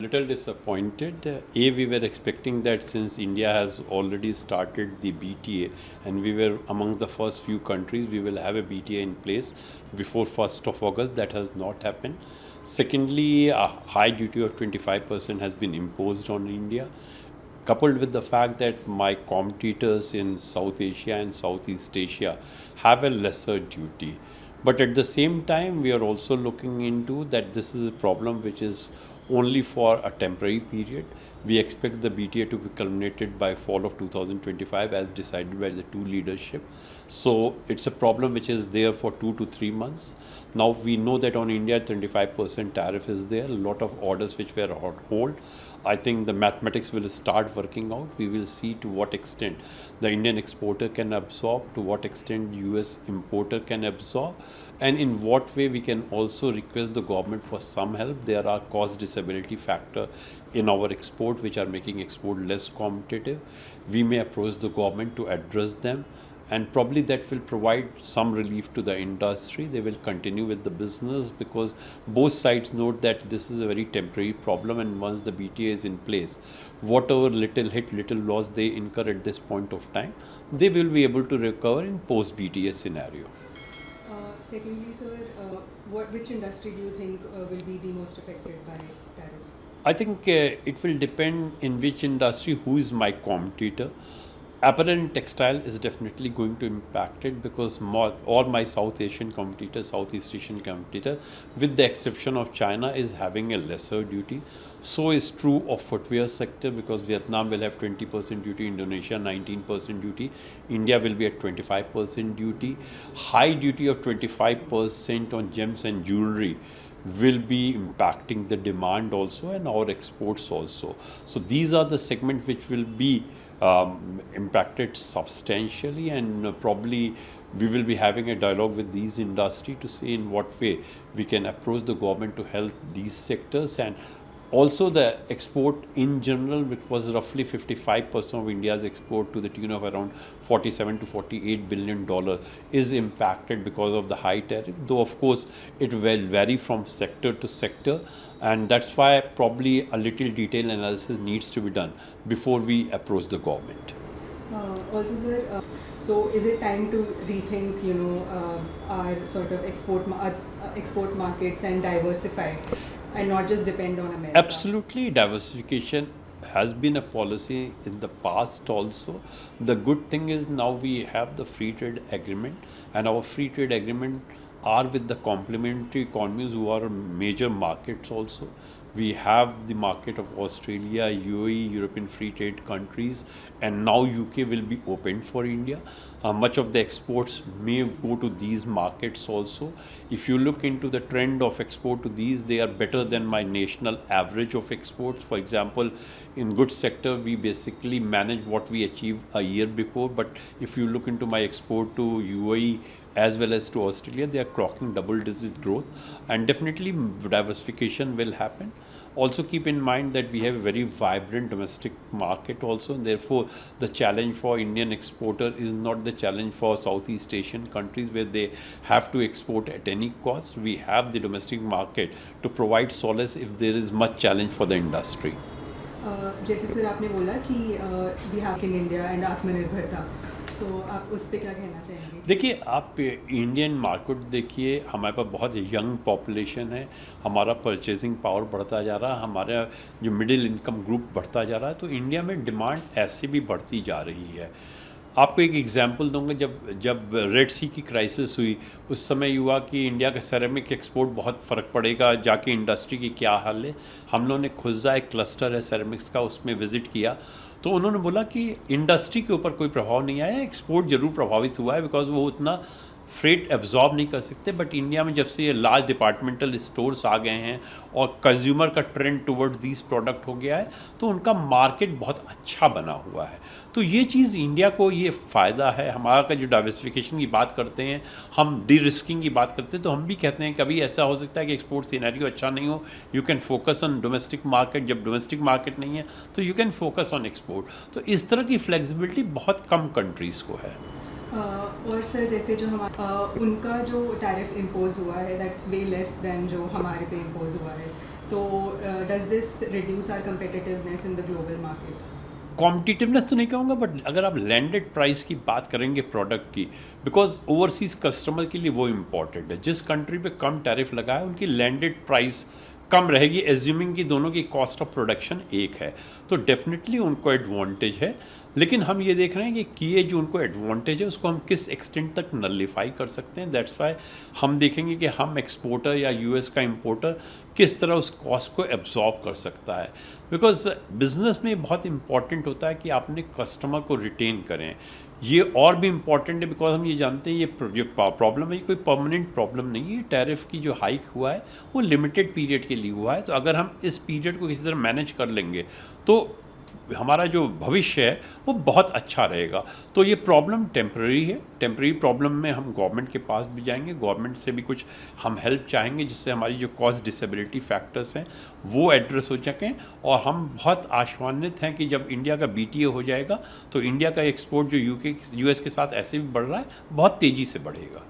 Little disappointed. We were expecting that since India has already started the BTA and we were among the first few countries, we will have a BTA in place before 1st of August. That has not happened. Secondly, a high duty of 25% has been imposed on India, coupled with the fact that my competitors in South Asia and Southeast Asia have a lesser duty. But at the same time, we are also looking into that this is a problem which is only for a temporary period. We expect the BTA to be culminated by fall of 2025 as decided by the two leadership. So it's a problem which is there for 2 to 3 months. Now we know that on India 25% tariff is there, a lot of orders which were on hold. I think the mathematics will start working out. We will see to what extent the Indian exporter can absorb, to what extent US importer can absorb, and in what way we can also request the government for some help. There are cost disability factor in our export which are making export less competitive. We may approach the government to address them, and probably that will provide some relief to the industry. They will continue with the business because both sides note that this is a very temporary problem, and once the BTA is in place, whatever little hit, little loss they incur at this point of time, they will be able to recover in post BTA scenario. Secondly, sir, which industry do you think will be the most affected by tariffs? I think it will depend in which industry, who is my competitor. Apparel and textile is definitely going to impact it because all my South Asian competitors, Southeast Asian competitor, with the exception of China, is having a lesser duty. So is true of footwear sector because Vietnam will have 20% duty, Indonesia 19% duty, India will be at 25% duty. High duty of 25% on gems and jewelry will be impacting the demand also and our exports also. So these are the segments which will be impacted substantially, and probably we will be having a dialogue with these industry to see in what way we can approach the government to help these sectors. And also the export in general, which was roughly 55% of India's export to the tune of around 47 to 48 billion dollar, is impacted because of the high tariff, though of course it will vary from sector to sector, and that's why probably a little detailed analysis needs to be done before we approach the government. Also, sir, so is it time to rethink, our sort of export markets and diversify, and not just depend on America? Absolutely, diversification has been a policy in the past also. The good thing is now we have the free trade agreement, and our free trade agreement are with the complementary economies who are major markets also. We have the market of Australia, UAE, European free trade countries, and now UK will be opened for India. Much of the exports may go to these markets also. If you look into the trend of export to these, they are better than my national average of exports. For example, in goods sector, we basically manage what we achieved a year before. But if you look into my export to UAE as well as to Australia, they are clocking double-digit growth, and definitely diversification will happen. Also keep in mind that we have a very vibrant domestic market also, and therefore the challenge for Indian exporter is not the challenge for Southeast Asian countries where they have to export at any cost. We have the domestic market to provide solace if there is much challenge for the industry. जैसे sir आपने बोला कि we have in India and आत्मनिर्भरता, so आप उस पर क्या कहना चाहेंगे? देखिए, आप इंडियन मार्केट देखिए, हमारे पास बहुत यंग पॉपुलेशन है, हमारा परचेजिंग पावर बढ़ता जा रहा है, हमारा जो मिडिल इनकम ग्रुप बढ़ता जा रहा है, तो इंडिया में डिमांड ऐसे भी बढ़ती जा रही है। आपको एक एग्जांपल दूंगा, जब रेड सी की क्राइसिस हुई, उस समय हुआ कि इंडिया का सेरेमिक एक्सपोर्ट बहुत फ़र्क पड़ेगा, जाके इंडस्ट्री की क्या हाल है। हम लोगों ने खुजा एक क्लस्टर है सेरेमिक्स का, उसमें विज़िट किया, तो उन्होंने बोला कि इंडस्ट्री के ऊपर कोई प्रभाव नहीं आया, एक्सपोर्ट ज़रूर प्रभावित हुआ है बिकॉज वो उतना फ्रेट एब्जॉर्ब नहीं कर सकते। बट इंडिया में जब से ये लार्ज डिपार्टमेंटल स्टोर्स आ गए हैं और कंज्यूमर का ट्रेंड टुवर्ड्स दिस प्रोडक्ट हो गया है, तो उनका मार्केट बहुत अच्छा बना हुआ है। तो ये चीज़ इंडिया को ये फ़ायदा है। हमारा का जो डाइवर्सिफिकेशन की बात करते हैं, हम डी रिस्किंग की बात करते हैं, तो हम भी कहते हैं कभी ऐसा हो सकता है कि एक्सपोर्ट सिनेरियो अच्छा नहीं हो, you can focus on domestic market. जब डोमेस्टिक मार्केट नहीं है तो you can focus on export. तो इस तरह की फ्लेक्सिबिलिटी बहुत कम कंट्रीज़ को है। और सर जैसे जो उनका जो टैरिफ इम्पोज हुआ है दैट्स वे लेस देन जो हमारे पे इम्पोज हुआ है, तो does this reduce our competitiveness in the global market? Competitiveness तो नहीं कहूँगा, बट अगर आप लैंडेड प्राइस की बात करेंगे प्रोडक्ट की, बिकॉज ओवरसीज़ कस्टमर के लिए वो इम्पॉर्टेंट है। जिस कंट्री पे कम टैरिफ लगा है उनकी लैंडेड प्राइस कम रहेगी, एज्यूमिंग कि दोनों की कॉस्ट ऑफ प्रोडक्शन एक है, तो डेफिनेटली उनको एडवांटेज है। लेकिन हम ये देख रहे हैं कि ये जो उनको एडवांटेज है उसको हम किस एक्सटेंट तक नलिफाई कर सकते हैं। दैट्स वाई हम देखेंगे कि हम एक्सपोर्टर या यूएस का इंपोर्टर किस तरह उस कॉस्ट को एब्जॉर्ब कर सकता है। बिकॉज बिजनेस में बहुत इंपॉर्टेंट होता है कि आपने कस्टमर को रिटेन करें। ये और भी इम्पॉर्टेंट है बिकॉज हम ये जानते हैं ये प्रॉब्लम है, ये कोई परमानेंट प्रॉब्लम नहीं है। टैरिफ की जो हाइक हुआ है वो लिमिटेड पीरियड के लिए हुआ है, तो अगर हम इस पीरियड को किसी तरह मैनेज कर लेंगे तो हमारा जो भविष्य है वो बहुत अच्छा रहेगा। तो ये प्रॉब्लम टेम्पररी है। टेम्पररी प्रॉब्लम में हम गवर्नमेंट के पास भी जाएंगे, गवर्नमेंट से भी कुछ हम हेल्प चाहेंगे जिससे हमारी जो कॉस्ट डिसेबिलिटी फैक्टर्स हैं वो एड्रेस हो सकें। और हम बहुत आश्वान्वित हैं कि जब इंडिया का बीटीए हो जाएगा तो इंडिया का एक्सपोर्ट जो यूएस के साथ ऐसे भी बढ़ रहा है बहुत तेज़ी से बढ़ेगा।